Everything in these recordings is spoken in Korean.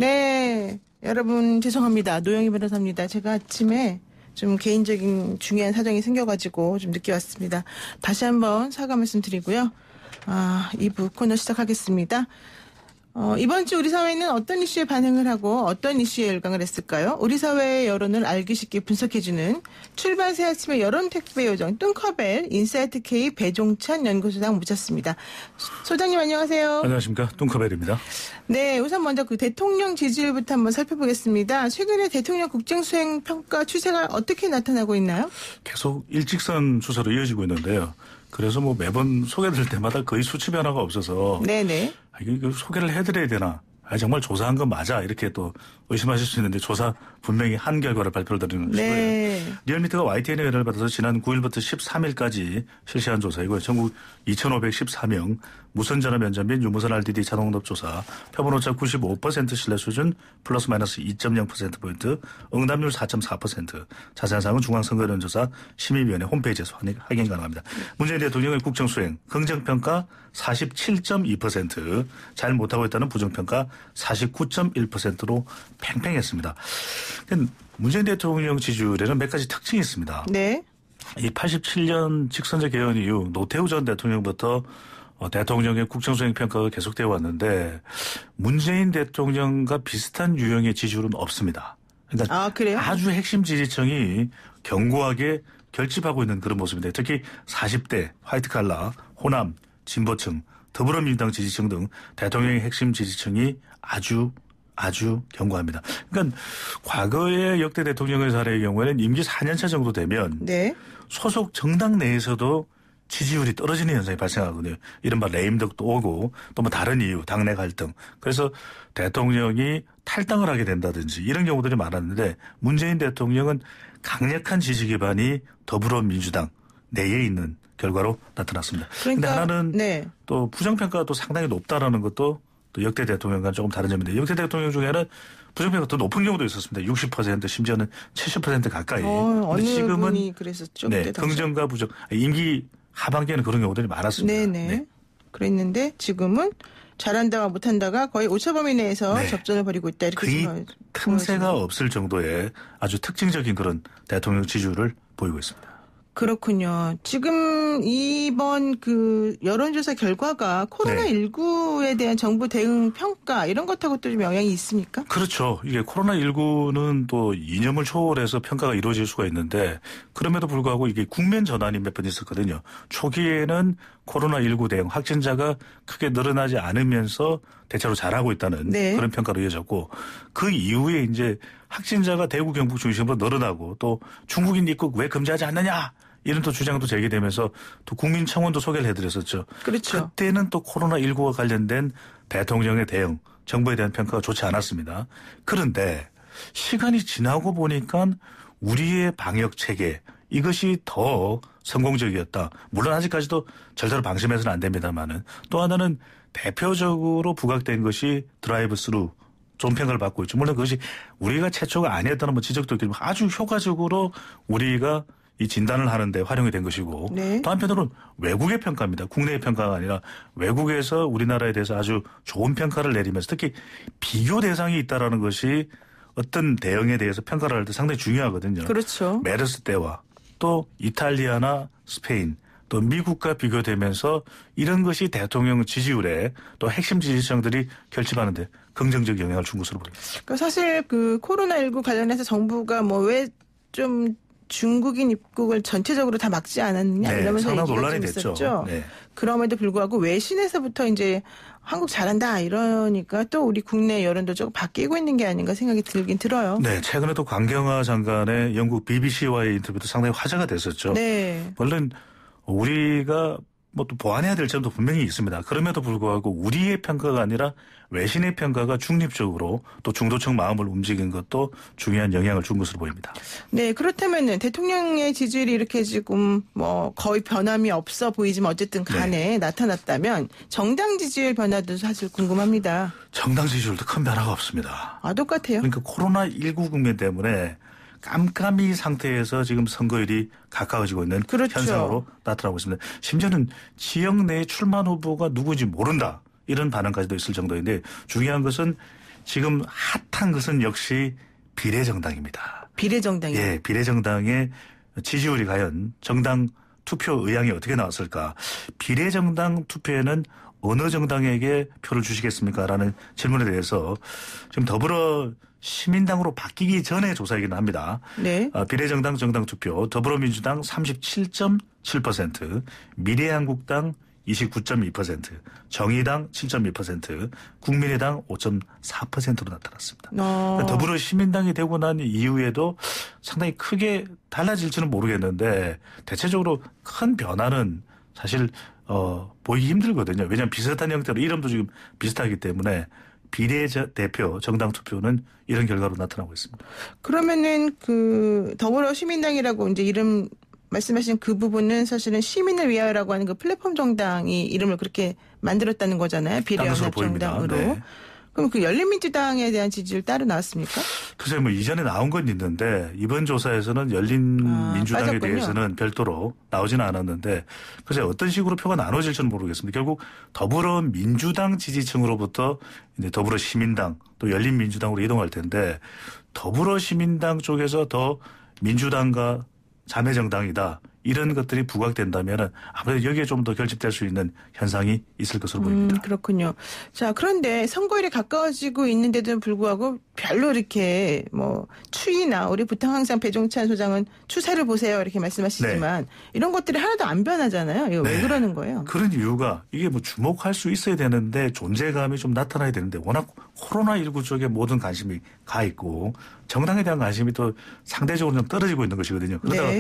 네, 여러분 죄송합니다. 노영희 변호사입니다. 제가 아침에 좀 개인적인 중요한 사정이 생겨가지고 좀 늦게 왔습니다. 다시 한번 사과 말씀드리고요. 2부 코너 시작하겠습니다. 이번 주 우리 사회는 어떤 이슈에 반응을 하고 어떤 이슈에 열광을 했을까요? 우리 사회의 여론을 알기 쉽게 분석해주는 출발 새 아침의 여론 택배 요정 뚱커벨 인사이트 K 배종찬 연구소장 모셨습니다. 소장님 안녕하세요. 안녕하십니까. 뚱커벨입니다. 네, 우선 먼저 그 대통령 지지율부터 한번 살펴보겠습니다. 최근에 대통령 국정수행 평가 추세가 어떻게 나타나고 있나요? 계속 일직선 추세로 이어지고 있는데요. 그래서 뭐 매번 소개될 때마다 거의 수치 변화가 없어서 네네. 이거 소개를 해드려야 되나? 정말 조사한 건 맞아 이렇게 또 의심하실 수 있는데 조사 분명히 한 결과를 발표를 드리는 것이고요. 네. 리얼미터가 YTN의 의뢰를 받아서 지난 9일부터 13일까지 실시한 조사이고요. 전국 2,514명 무선전화 면접 및 유무선 RDD 자동응답 조사 표본오차 95% 신뢰 수준 플러스 마이너스 2.0%포인트 응답률 4.4% 자세한 사항은 중앙선거여론조사 심의위원회 홈페이지에서 확인 가능합니다. 문재인 대통령의 국정수행 긍정평가 47.2% 잘 못하고 있다는 부정평가 49.1%로 팽팽했습니다. 문재인 대통령 지지율에는 몇 가지 특징이 있습니다. 네. 이 87년 직선제 개헌 이후 노태우 전 대통령부터 대통령의 국정수행 평가가 계속되어 왔는데 문재인 대통령과 비슷한 유형의 지지율은 없습니다. 그러니까 그래요? 아주 핵심 지지층이 견고하게 결집하고 있는 그런 모습인데 특히 40대 화이트칼라, 호남, 진보층, 더불어민주당 지지층 등 대통령의 핵심 지지층이 아주 견고합니다. 그러니까 과거의 역대 대통령의 사례의 경우에는 임기 4년차 정도 되면 네. 소속 정당 내에서도 지지율이 떨어지는 현상이 발생하거든요. 이른바 레임덕도 오고 또 뭐 다른 이유, 당내 갈등. 그래서 대통령이 탈당을 하게 된다든지 이런 경우들이 많았는데 문재인 대통령은 강력한 지지 기반이 더불어민주당 내에 있는 결과로 나타났습니다. 그런데 하나는 네. 또 부정평가가 또 상당히 높다라는 것도 또 역대 대통령과는 조금 다른 점인데 역대 대통령 중에는 부정평가가 더 높은 경우도 있었습니다. 60% 심지어는 70% 가까이. 어느 지금은 분이 그랬었죠? 네, 긍정과 부정. 임기 하반기에는 그런 경우들이 많았습니다. 네네. 네. 그랬는데 지금은 잘한다가 못한다가 거의 오차범위 내에서 네. 접전을 벌이고 있다. 이렇게 거의 틈새가 없을 정도의 아주 특징적인 그런 대통령 지지율을 보이고 있습니다. 그렇군요. 지금 이번 그 여론조사 결과가 코로나19에 대한 정부 대응 평가 이런 것하고 또 좀 영향이 있습니까? 그렇죠. 이게 코로나19는 또 이념을 초월해서 평가가 이루어질 수가 있는데 그럼에도 불구하고 이게 국면 전환이 몇 번 있었거든요. 초기에는 코로나19 대응 확진자가 크게 늘어나지 않으면서 대체로 잘하고 있다는 네. 그런 평가로 이어졌고 그 이후에 이제 확진자가 대구 경북 중심으로 늘어나고 또 중국인 입국 왜 금지하지 않느냐 이런 또 주장도 제기되면서 또 국민청원도 소개를 해드렸었죠. 그렇죠. 그때는 또 코로나19와 관련된 대통령의 대응, 정부에 대한 평가가 좋지 않았습니다. 그런데 시간이 지나고 보니까 우리의 방역 체계 이것이 더 성공적이었다. 물론 아직까지도 절대로 방심해서는 안 됩니다만은 또 하나는 대표적으로 부각된 것이 드라이브 스루 좋은 평가를 받고 있죠. 물론 그것이 우리가 최초가 아니었다는 뭐 지적도 있지만 아주 효과적으로 우리가 이 진단을 하는데 활용이 된 것이고 네. 또 한편으로는 외국의 평가입니다. 국내의 평가가 아니라 외국에서 우리나라에 대해서 아주 좋은 평가를 내리면서 특히 비교 대상이 있다라는 것이 어떤 대응에 대해서 평가를 할 때 상당히 중요하거든요. 그렇죠. 메르스 때와 또 이탈리아나 스페인 또 미국과 비교되면서 이런 것이 대통령 지지율에 또 핵심 지지층들이 결집하는데 긍정적 영향을 준 것으로 보입니다. 그러니까 사실 그 코로나19 관련해서 정부가 뭐 왜 좀 중국인 입국을 전체적으로 다 막지 않았느냐 네, 이러면서 상당히 얘기가 논란이 좀 됐죠. 있었죠. 네. 그럼에도 불구하고 외신에서부터 이제 한국 잘한다 이러니까 또 우리 국내 여론도 조금 바뀌고 있는 게 아닌가 생각이 들긴 들어요. 네, 최근에도 강경화 장관의 영국 BBC와의 인터뷰도 상당히 화제가 됐었죠. 네. 물론 우리가 뭐 또 보완해야 될 점도 분명히 있습니다. 그럼에도 불구하고 우리의 평가가 아니라 외신의 평가가 중립적으로 또 중도층 마음을 움직인 것도 중요한 영향을 준 것으로 보입니다. 네, 그렇다면은 대통령의 지지율이 이렇게 지금 뭐 거의 변함이 없어 보이지만 어쨌든 간에 나타났다면 정당 지지율 변화도 사실 궁금합니다. 정당 지지율도 큰 변화가 없습니다. 똑같아요. 그러니까 코로나19 국면 때문에 깜깜이 상태에서 지금 선거일이 가까워지고 있는 그렇죠. 현상으로 나타나고 있습니다. 심지어는 지역 내 출마 후보가 누구인지 모른다. 이런 반응까지도 있을 정도인데 중요한 것은 지금 핫한 것은 역시 비례정당입니다. 비례정당이요? 예, 비례정당의 지지율이 과연 정당 투표 의향이 어떻게 나왔을까? 비례정당 투표에는 어느 정당에게 표를 주시겠습니까? 라는 질문에 대해서 지금 더불어 시민당으로 바뀌기 전에 조사이긴 합니다. 네. 비례정당 정당 투표 더불어민주당 37.7%, 미래한국당 29.2%, 정의당 7.2%, 국민의당 5.4%로 나타났습니다. 더불어 시민당이 되고 난 이후에도 상당히 크게 달라질지는 모르겠는데 대체적으로 큰 변화는 사실 보이기 힘들거든요. 왜냐하면 비슷한 형태로 이름도 지금 비슷하기 때문에 비례대표 정당 투표는 이런 결과로 나타나고 있습니다. 그러면은 그 더불어 시민당이라고 이제 이름 말씀하신 그 부분은 사실은 시민을 위하여라고 하는 그 플랫폼 정당이 이름을 그렇게 만들었다는 거잖아요. 비례연합정당으로. 네. 그럼 그 열린민주당에 대한 지지율 따로 나왔습니까? 글쎄요, 뭐 이전에 나온 건 있는데 이번 조사에서는 열린민주당에 빠졌군요. 대해서는 별도로 나오지는 않았는데 글쎄 어떤 식으로 표가 나눠질지는 모르겠습니다. 결국 더불어민주당 지지층으로부터 이제 더불어시민당 또 열린민주당으로 이동할 텐데 더불어시민당 쪽에서 더 민주당과 자매정당이다. 이런 것들이 부각된다면 아무래도 여기에 좀 더 결집될 수 있는 현상이 있을 것으로 보입니다. 그렇군요. 자, 그런데 선거일이 가까워지고 있는데도 불구하고 별로 이렇게 뭐 추이나 우리 부탕 항상 배종찬 소장은 추세를 보세요 이렇게 말씀하시지만 이런 것들이 하나도 안 변하잖아요. 이거 왜 그러는 거예요? 그런 이유가 이게 뭐 주목할 수 있어야 되는데 존재감이 좀 나타나야 되는데 워낙 코로나19 쪽에 모든 관심이 가 있고 정당에 대한 관심이 또 상대적으로 좀 떨어지고 있는 것이거든요. 그러다가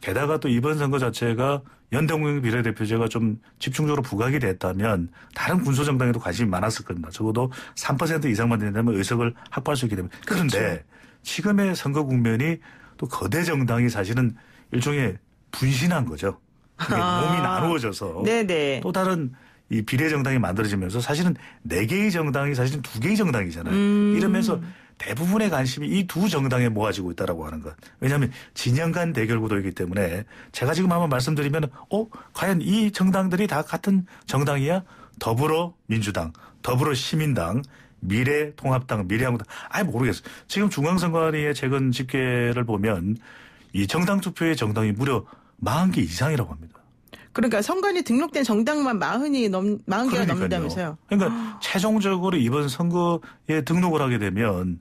게다가 또 이번 선거 자체가 연동형 비례대표제가 좀 집중적으로 부각이 됐다면 다른 군소정당에도 관심이 많았을 겁니다. 적어도 3% 이상만 된다면 의석을 확보할 수 있기 때문에. 그런데 그렇죠. 지금의 선거 국면이 또 거대 정당이 사실은 일종의 분신한 거죠. 몸이 나누어져서 네네. 또 다른 이 비례정당이 만들어지면서 사실은 4개의 정당이 사실은 2개의 정당이잖아요. 이러면서 대부분의 관심이 이 두 정당에 모아지고 있다라고 하는 것. 왜냐하면 진영 간 대결 구도이기 때문에 제가 지금 한번 말씀드리면 과연 이 정당들이 다 같은 정당이야? 더불어민주당, 더불어시민당, 미래통합당, 미래한국당. 모르겠어요. 지금 중앙선관위의 최근 집계를 보면 이 정당 투표의 정당이 무려 40개 이상이라고 합니다. 그러니까 선관위 등록된 정당만 40개가 넘는다면서요. 그러니까 최종적으로 이번 선거에 등록을 하게 되면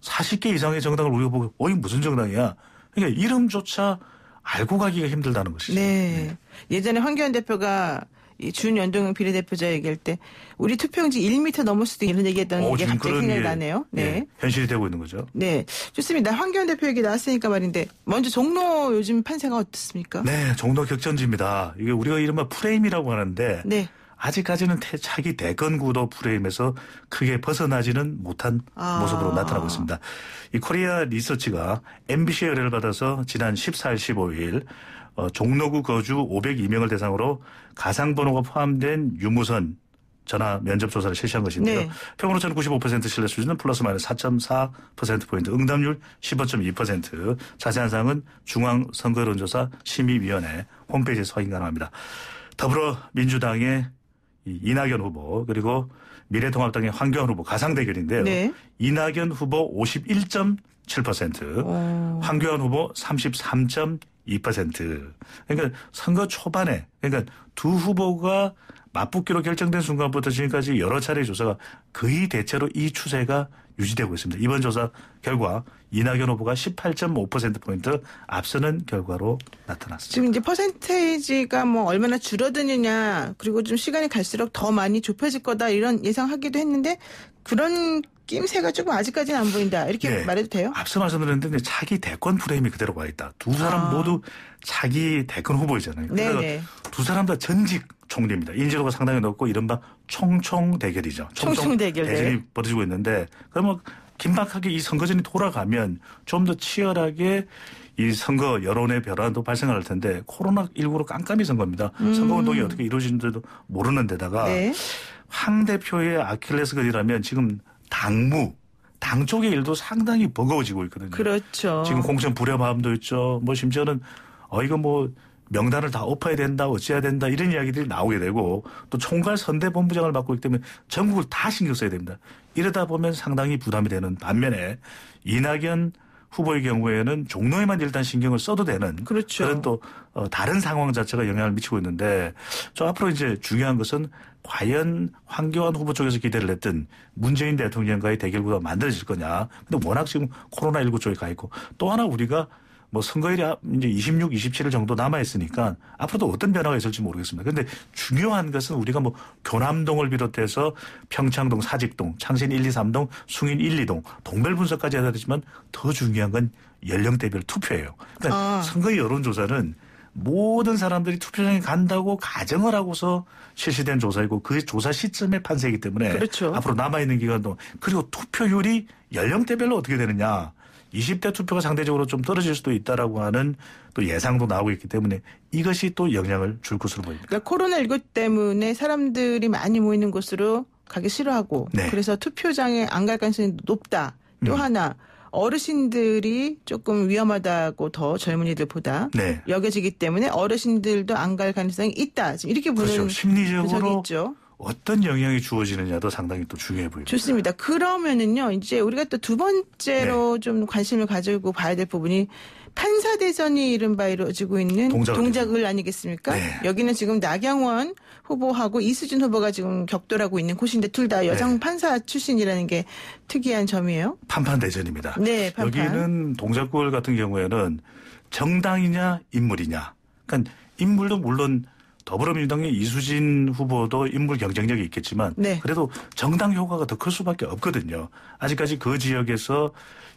40개 이상의 정당을 우리가 보고 이게 무슨 정당이야. 그러니까 이름조차 알고 가기가 힘들다는 것이죠. 네. 예전에 황교안 대표가 이 준연동형 비례대표자 얘기할 때 우리 투표용지 1m 넘을 수도 이런 얘기했던 게 갑자기 생각이 나네요. 네. 현실이 되고 있는 거죠. 네. 좋습니다. 황교안 대표 얘기 나왔으니까 말인데 먼저 종로 요즘 판세가 어떻습니까? 네. 종로 격전지입니다. 이게 우리가 이른바 프레임이라고 하는데 네. 아직까지는 차기 대권 구도 프레임에서 크게 벗어나지는 못한 모습으로 나타나고 있습니다. 이 코리아 리서치가 MBC의 의뢰를 받아서 지난 14일, 15일 종로구 거주 502명을 대상으로 가상번호가 포함된 유무선 전화 면접 조사를 실시한 것인데요. 네. 평균오차는 95% 신뢰 수준은 플러스 마이너스 4.4%포인트, 응답률 15.2%. 자세한 사항은 중앙선거여론조사 심의위원회 홈페이지에서 확인 가능합니다. 더불어민주당의 이낙연 후보 그리고 미래통합당의 황교안 후보 가상 대결인데요. 네. 이낙연 후보 51.7%, 황교안 후보 33.2%. 그러니까 선거 초반에 그러니까 두 후보가 맞붙기로 결정된 순간부터 지금까지 여러 차례 조사가 거의 대체로 이 추세가 유지되고 있습니다. 이번 조사 결과 이낙연 후보가 18.5%포인트 앞서는 결과로 나타났습니다. 지금 이제 퍼센테이지가 뭐 얼마나 줄어드느냐 그리고 좀 시간이 갈수록 더 많이 좁혀질 거다 이런 예상하기도 했는데 그런 낌새가 조금 아직까지는 안 보인다 이렇게 말해도 돼요? 앞서 말씀드렸는데 차기 대권 프레임이 그대로 와 있다. 두 사람 모두 차기 대권 후보이잖아요. 네네. 두 사람 다 전직 총리입니다. 인지도가 상당히 높고 이른바 총총 대결이죠. 총총 대결 대전이 벌어지고 있는데 그러면 긴박하게 이 선거전이 돌아가면 좀 더 치열하게 이 선거 여론의 변화도 발생할 텐데 코로나19로 깜깜이 선거입니다. 선거운동이 어떻게 이루어지는지도 모르는 데다가 황 대표의 아킬레스건이라면 지금 당 쪽의 일도 상당히 버거워지고 있거든요. 그렇죠. 지금 공천 불협화음도 있죠. 뭐 심지어는 이거 뭐 명단을 다 엎어야 된다, 어찌해야 된다 이런 이야기들이 나오게 되고 또 총괄 선대본부장을 맡고 있기 때문에 전국을 다 신경 써야 됩니다. 이러다 보면 상당히 부담이 되는 반면에 이낙연 후보의 경우에는 종로에만 일단 신경을 써도 되는 그렇죠. 그런 또 다른 상황 자체가 영향을 미치고 있는데 저 앞으로 이제 중요한 것은 과연 황교안 후보 쪽에서 기대를 했던 문재인 대통령과의 대결 구도가 만들어질 거냐. 근데 워낙 지금 코로나19 쪽에 가 있고 또 하나 우리가 뭐 선거일이 이제 26, 27일 정도 남아있으니까 앞으로도 어떤 변화가 있을지 모르겠습니다. 그런데 중요한 것은 우리가 뭐 교남동을 비롯해서 평창동, 사직동, 창신 1, 2, 3동, 숭인 1, 2동, 동별 분석까지 해야 되지만 더 중요한 건 연령대별 투표예요. 그러니까 선거 여론조사는 모든 사람들이 투표장에 간다고 가정을 하고서 실시된 조사이고 그 조사 시점의 판세이기 때문에 그렇죠. 앞으로 남아있는 기간 동안 그리고 투표율이 연령대별로 어떻게 되느냐. 20대 투표가 상대적으로 좀 떨어질 수도 있다라고 하는 또 예상도 나오고 있기 때문에 이것이 또 영향을 줄 것으로 보입니다. 그러니까 코로나19 때문에 사람들이 많이 모이는 곳으로 가기 싫어하고 네. 그래서 투표장에 안 갈 가능성이 높다. 또 하나 어르신들이 조금 위험하다고 더 젊은이들보다 네. 여겨지기 때문에 어르신들도 안 갈 가능성이 있다. 지금 이렇게 보는 그렇죠. 심리적으로 분석이 있죠. 어떤 영향이 주어지느냐도 상당히 또 중요해 보입니다. 좋습니다. 그러면은요, 이제 우리가 또 두 번째로 좀 관심을 가지고 봐야 될 부분이 판사 대전이 이른바 이루어지고 있는 동작을 아니겠습니까? 네. 여기는 지금 나경원 후보하고 이수진 후보가 지금 격돌하고 있는 곳인데 둘 다 여성 판사 출신이라는 게 특이한 점이에요. 판판 대전입니다. 네, 판판. 여기는 동작골 같은 경우에는 정당이냐 인물이냐. 그러니까 인물도 물론 더불어민주당의 이수진 후보도 인물 경쟁력이 있겠지만 네. 그래도 정당 효과가 더 클 수밖에 없거든요. 아직까지 그 지역에서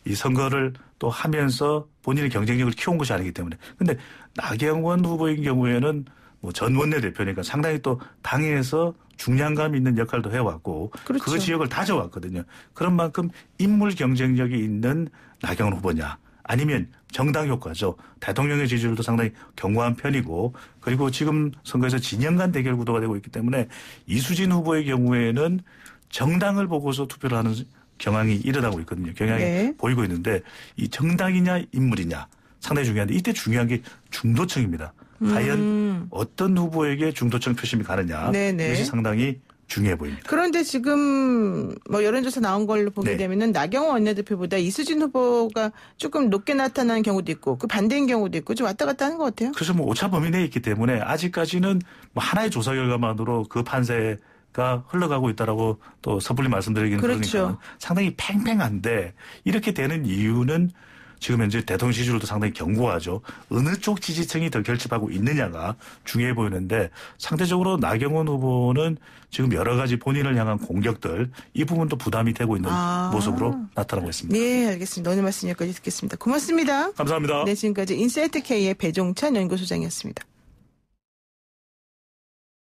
이 선거를 또 하면서 본인의 경쟁력을 키운 것이 아니기 때문에. 근데 나경원 후보의 경우에는 뭐 전 원내대표니까 상당히 또 당에서 중량감 있는 역할도 해왔고 그렇죠. 그 지역을 다져왔거든요. 그런 만큼 인물 경쟁력이 있는 나경원 후보냐. 아니면 정당 효과죠. 대통령의 지지율도 상당히 견고한 편이고 그리고 지금 선거에서 진영 간 대결 구도가 되고 있기 때문에 이수진 후보의 경우에는 정당을 보고서 투표를 하는 경향이 일어나고 있거든요. 경향이 네. 보이고 있는데 이 정당이냐 인물이냐 상당히 중요한데 이때 중요한 게 중도층입니다. 과연 어떤 후보에게 중도층 표심이 가느냐 네네. 이것이 상당히 중요해 보입니다. 그런데 지금 뭐 여론조사 나온 걸로 보게 네. 되면은 나경원 원내대표보다 이수진 후보가 조금 높게 나타나는 경우도 있고 그 반대인 경우도 있고 좀 왔다 갔다 하는 것 같아요. 그래서 뭐 오차 범위 내에 있기 때문에 아직까지는 뭐 하나의 조사 결과만으로 그 판세가 흘러가고 있다라고 또 섣불리 말씀드리기는 그렇죠. 그러니까 상당히 팽팽한데 이렇게 되는 이유는 지금 현재 대통령 지지율도 상당히 견고하죠. 어느 쪽 지지층이 더 결집하고 있느냐가 중요해 보이는데 상대적으로 나경원 후보는 지금 여러 가지 본인을 향한 공격들 이 부분도 부담이 되고 있는 모습으로 나타나고 있습니다. 네, 알겠습니다. 오늘 말씀 여기까지 듣겠습니다. 고맙습니다. 감사합니다. 네, 지금까지 인사이트 K의 배종찬 연구소장이었습니다.